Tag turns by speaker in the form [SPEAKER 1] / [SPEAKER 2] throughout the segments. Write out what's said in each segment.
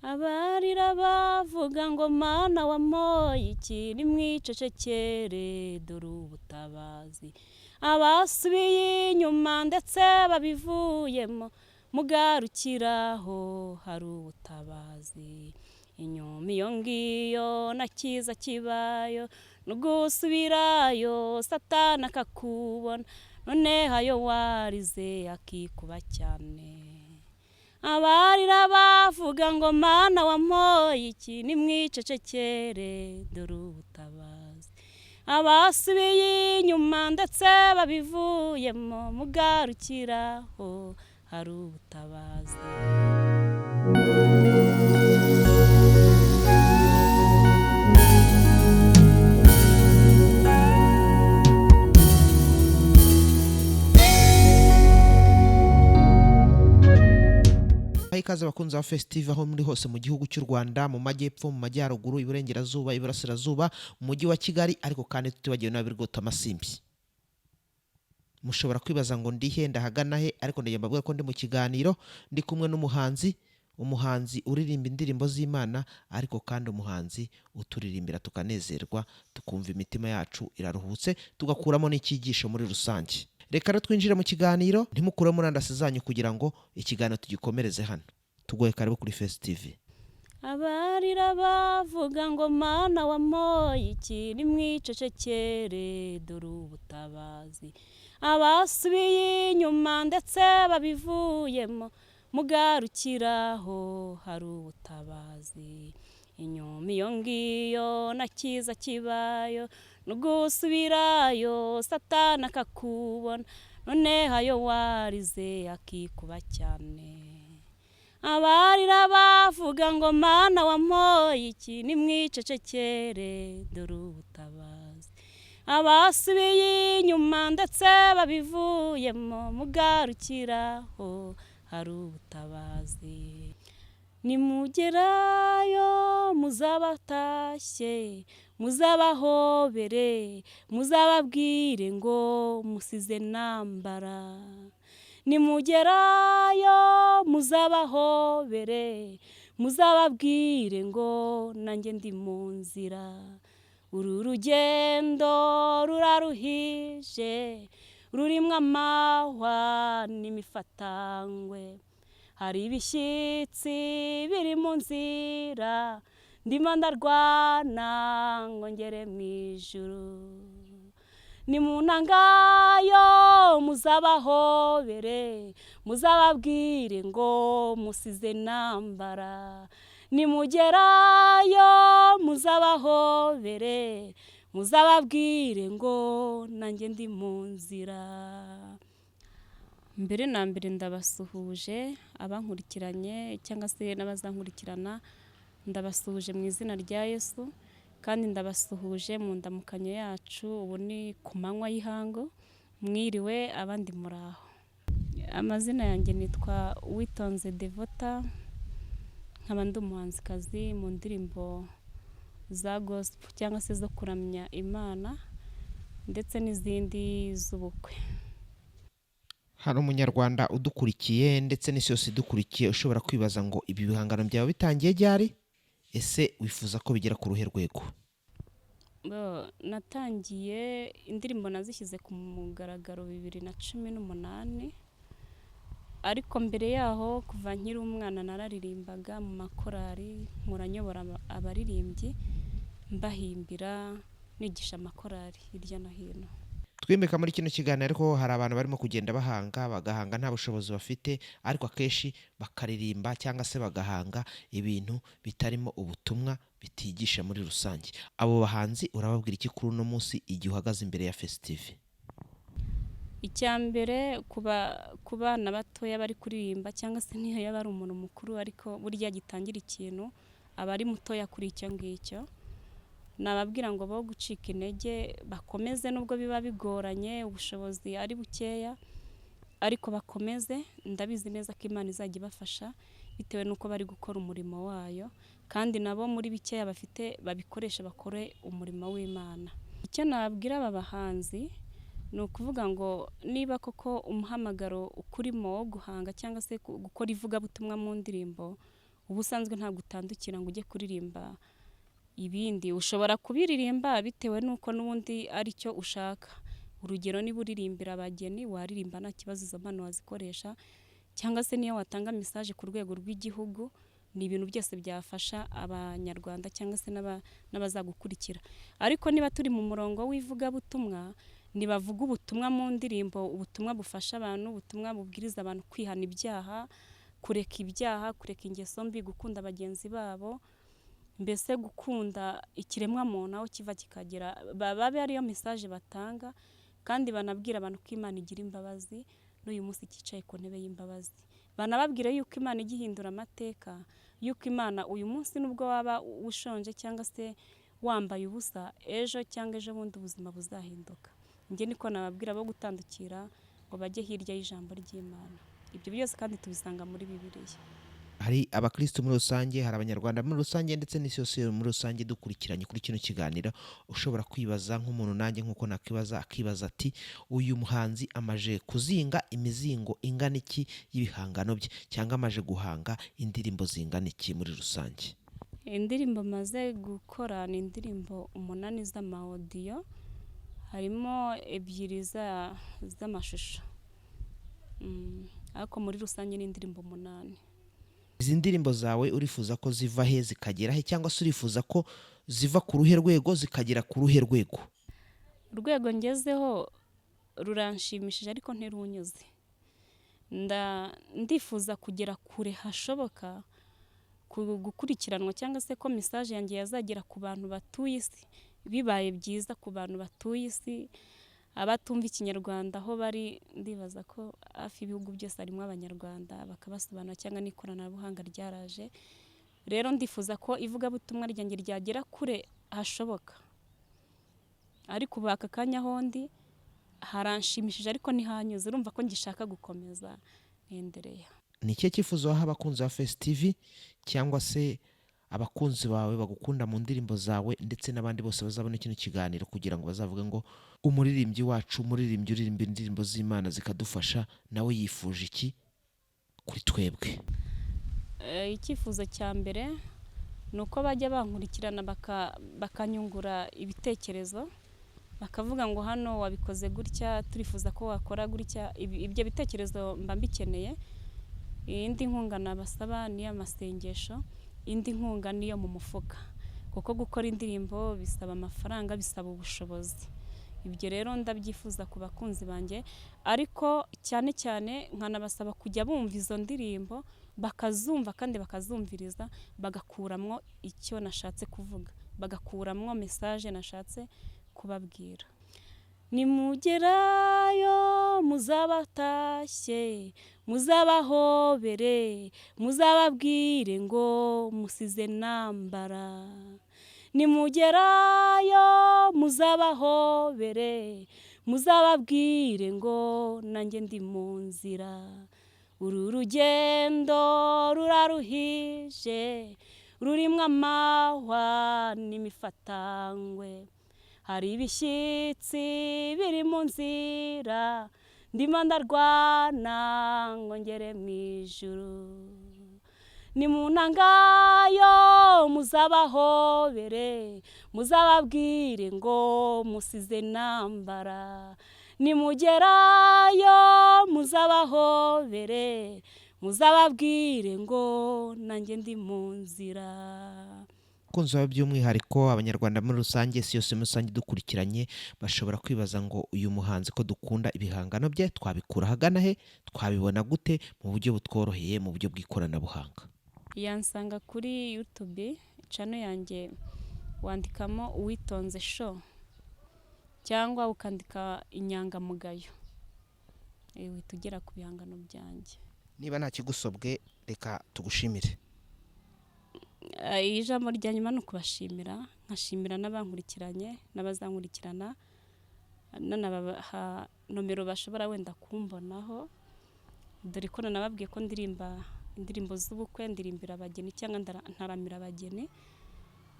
[SPEAKER 1] abarira bavuga ngo mana wamoye iki nimwicecekere dore ubutabazi abasubiye inyuma ndetse babivuyemo mugarukiraho hari ubutabazi inyuma iyo ngiyo na kiza kibayo nugusubirayo satana akakubona none hayo warize akikuba cyane abarira bavuga ngo mana wamoye iki nimwicecekere dore ubutabazi abasubiye inyuma ndetse babivuyemo mugarukiraho hari ubutabazi
[SPEAKER 2] ikaze abakunzi ba Festive aho muri hose mu gihugu cy'u Rwanda mu majyepfo mu majyaruguru iburengerazuba iburasirazuba mu mujyi wa Kigali ariko kandi tutibagiwe n'abirigota amasimbi. Mushobora kwibaza ngo ndihe ndahagana he ariko ndagiye mbabwira ko ndi mu kiganiro ndi kumwe umuhanzi uririmba indirimbo z'Imana ariko kandi umuhanzi uturirimbira tukanezerwa tukumva imitima yacu iraruhutse tugakuramo n'ikigisho muri rusange. Reka rero twinjire mu kiganiro ntimukure murandasi zanyu kugira ngo ikiganiro tugikomereze hano. Tugoye karibu kuri Festive.
[SPEAKER 1] abarira bavuga ngo mana wamoye iki nimwicecekere dore ubutabazi abasubiye inyuma ndetse babivuyemo mugarukiraho hari ubutabazi inyuma iyo ngiyo na kiza kibayo nugusubirayo satana akakubona none hayo warize akikuba cyane abarira bavuga ngo mana wamoye iki nimwicecekere dore ubutabazi abasubiye inyuma ndetse babivuyemo mugarukiraho hari ubutabazi nimugerayo muzabatashye muzabahobere muzababwire ngo musize nambara nimugerayo muzabahobere muzababwire ngo nanjye ndi mu nzira uru rugendo ruraruhije rurimwo amahwa n'imifatangwe hari ibishyitsi biri mu nzira ndimo ndarwana ngo ngere mu ijuru nimunangayo muzabahobere muzababwire ngo musize nambara nimugerayo muzabahobere muzababwire ngo nanjye ndi mu nzira. Mbere na mbere ndabasuhuje abankurikiranye cyangwa se n'abazankurikirana ndabasuhuje mu izina rya Yesu kandi ndabasuhuje mu ndamukanyo yacu ubu ni ku manywa y'ihango mwiriwe abandi muraho. Amazina yanjye nitwa Witonze Devota nkaba ndi umuhanzikazi mu ndirimbo za gospel cyangwa se zo kuramya Imana ndetse n'izindi z'ubukwe.
[SPEAKER 2] Hari umunyarwanda udukurikiye ndetse n'isi yose idukurikiye ushobora kwibaza ngo ibi bihangano byawe bitangiye ryari ese wifuza ko bigera ku ruhe rwego?
[SPEAKER 1] Natangiye indirimbo nazishyize ku mugaragaro 2018 ariko mbere yaho kuva nkiri umwana nararirimbaga mu makorari nkuranyobora abaririmbyi mbahimbira nigisha amakorari hirya no hino.
[SPEAKER 2] Twimeka muri kino kiganiro ariko hari abantu barimo kugenda bagahanga nta bushobozi bafite ariko akeshi bakaririmba cyangwa se bagahanga ibintu bitarimo ubutumwa bitigisha muri rusange. Abo bahanzi urababwira iki kuri uno munsi igihe uhagaze imbere ya Festive?
[SPEAKER 1] Icyambere ku bana batoya bari kuririmba cyangwa se niyo yaba ari umuntu mukuru ariko burya gitangira ikintu aba ari mutoya kuri icyo ngicyo. Nababwira ngo bo gucika intege bakomeze nubwo biba bigoranye ubushobozi ari bukeya ariko bakomeze ndabizi neza ko Imana izajya ibafasha bitewe nuko bari gukora umurimo wayo kandi nabo muri bikeya bafite babikoresha bakore umurimo w'Imana. Icyo nababwira aba bahanzi ni ukuvuga ngo niba koko umuhamagaro ukurimo wo guhanga cyangwa se gukora ivugabutumwa mu ndirimbo ubusanzwe ntabwo utandukira ngo ujye kuririmba ibindi. Ushobora kubiririmba bitewe n'uko n'ubundi ari cyo ushaka. Urugero, niba uririmbira abageni waririmba nta kibazo, izo mpano wazikoresha, cyangwa se niyo watanga message ku rwego rw'igihugu, ni ibintu byose byafasha abanyarwanda cyangwa se n'abazagukurikira. Ariko niba turi mu murongo w'ivugabutumwa, nibavuga ubutumwa mu ndirimbo, ubutumwa bufasha abantu, ubutumwa bubwiriza abantu kwihana ibyaha, kureka ingeso mbi, gukunda bagenzi babo, mbese gukunda ikiremwa muntu aho kiva kikagera. Babe ariyo message batanga, kandi banabwira abantu ko Imana igira imbabazi, n'uyu munsi cyicaye ku ntebe y'imbabazi. Banababwira yuko Imana igihindura amateka, yuko Imana uyu munsi nubwo waba ushonje cyangwa se wambaye ubusa, ejo cyangwa ejo bundi ubuzima buzahinduka. Njye niko nababwira bo gutandukira ngo bajye hirya y'ijambo ry'Imana. Ibyo byose kandi tubisanga muri Bibiliya.
[SPEAKER 2] Hari abakristo muri rusange, hari abanyarwanda muri rusange, ndetse n'isi yose muri rusange dukurikiranye kuri kino kiganiro, ushobora kwibaza nk'umuntu nanjye nk'uko nakwibaza, akibaza ati uyu muhanzi amaje kuzinga imizingo ingana iki y'ibihangano bye, cyangwa amaje guhanga indirimbo zingana iki muri rusange?
[SPEAKER 1] Indirimbo maze gukora ni indirimbo 8 z'amaudio, harimo 2 z'amashusho. Ariko muri rusange ni indirimbo 8.
[SPEAKER 2] Izi ndirimbo zawe urifuza ko ziva he zikagera he, cyangwa se urifuza ko ziva ku ruhe rwego zikagera ku ruhe rwego?
[SPEAKER 1] Urwego ngezeho ruranshimishije ariko ntirunyuze. Ndifuza kugera kure hashoboka, gukurikiranwa cyangwa se ko message yanjye yazagera ku bantu batuye isi, bibaye byiza ku bantu batuye isi, abatumva ikinyarwanda aho bari. Ndibaza ko hafi ibihugu byose harimo abanyarwanda, bakabasobanura, cyangwa n'ikoranabuhanga ryaraje. Rero ndifuza ko ivugabutumwa ryanjye ryagera kure hashoboka. Ariko ubu aka kanya hondi haranshimishije ariko ntihanyuze, urumva ko ngishaka gukomeza nkendereye.
[SPEAKER 2] Ni ikihe cyifuzo waha abakunzi ba Face TV, cyangwa se abakunzi bawe bagukunda mu ndirimbo zawe, ndetse n'abandi bose bazabona kino kiganiro, kugira ngo bazavuge ngo umuririmbyi wacu, umuririmbyi uririmba indirimbo z'Imana zikadufasha, nawe yifuje iki kuri twebwe?
[SPEAKER 1] Icyifuzo cya mbere ni uko bajya bankurikirana bakanyungura ibitekerezo, bakavuga ngo hano wabikoze gutya, turifuza ko wakora gutya. Ibyo bitekerezo mba mbikeneye. Indi nkunga nabasaba ni amasengesho, indi nkunga niyo mu mufuka, kuko gukora indirimbo bisaba amafaranga, bisaba ubushobozi. Ibyo rero ndabyifuza ku bakunzi banjye, ariko cyane cyane nkanabasaba kujya bumva izo ndirimbo, bakazumva kandi bakazumviriza, bagakuramwo icyo nashatse kuvuga, bagakuramwo message nashatse kubabwira. Nimugerayo muzabatashye, muzabahobere, muzababwire ngo musize nambara. Nimugerayo muzabahobere, muzababwire ngo nanjye ndi mu nzira. Uru rugendo ruraruhije, rurimwo amahwa n'imifatangwe. Hari ibishyitsi biri mu nzira, ndimo ndarwana ngo ngere mu ijuru. Nimunangayo muzabahobere, muzababwire ngo musize nambara. Nimugerayo muzabahobere, muzababwire ngo nanjye ndi mu nzira.
[SPEAKER 2] Kunzi bawe by'umwihariko, abanyarwanda muri rusange, si yose muri rusange dukurikiranye, bashobora kwibaza ngo uyu muhanzi ko dukunda ibihangano bye, twabikura hagana he, twabibona gute mu buryo butworoheye, mu buryo bw'ikoranabuhanga?
[SPEAKER 1] Yansanga kuri YouTube channel yanjye, wandikamo Uwitonze show, cyangwa ukandika Inyangamugayo, tugera ku bihangano byanjye.
[SPEAKER 2] Niba nta kigusobwe, reka tugushimire.
[SPEAKER 1] Ijambo rya nyuma ni ukubashimira, nkashimira n'abankurikiranye n'abazankurikirana, nanabaha nomero bashobora wenda kumbonaho, dore ko nababwiye ko ndirimba indirimbo z'ubukwe, ndirimbira abageni cyangwa ntaramira abageni.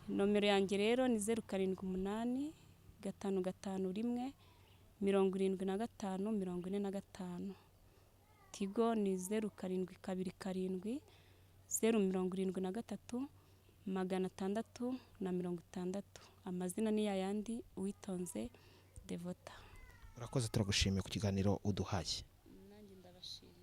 [SPEAKER 1] Nomero yanjye rero ni 078 551 75 45. Tigo ni 0727 073 660. Amazina ni yayandi Uwitonze Devota.
[SPEAKER 2] urakoze, turagushimiye ku kiganiro uduhaye.
[SPEAKER 1] Nanjye ndabashimiye.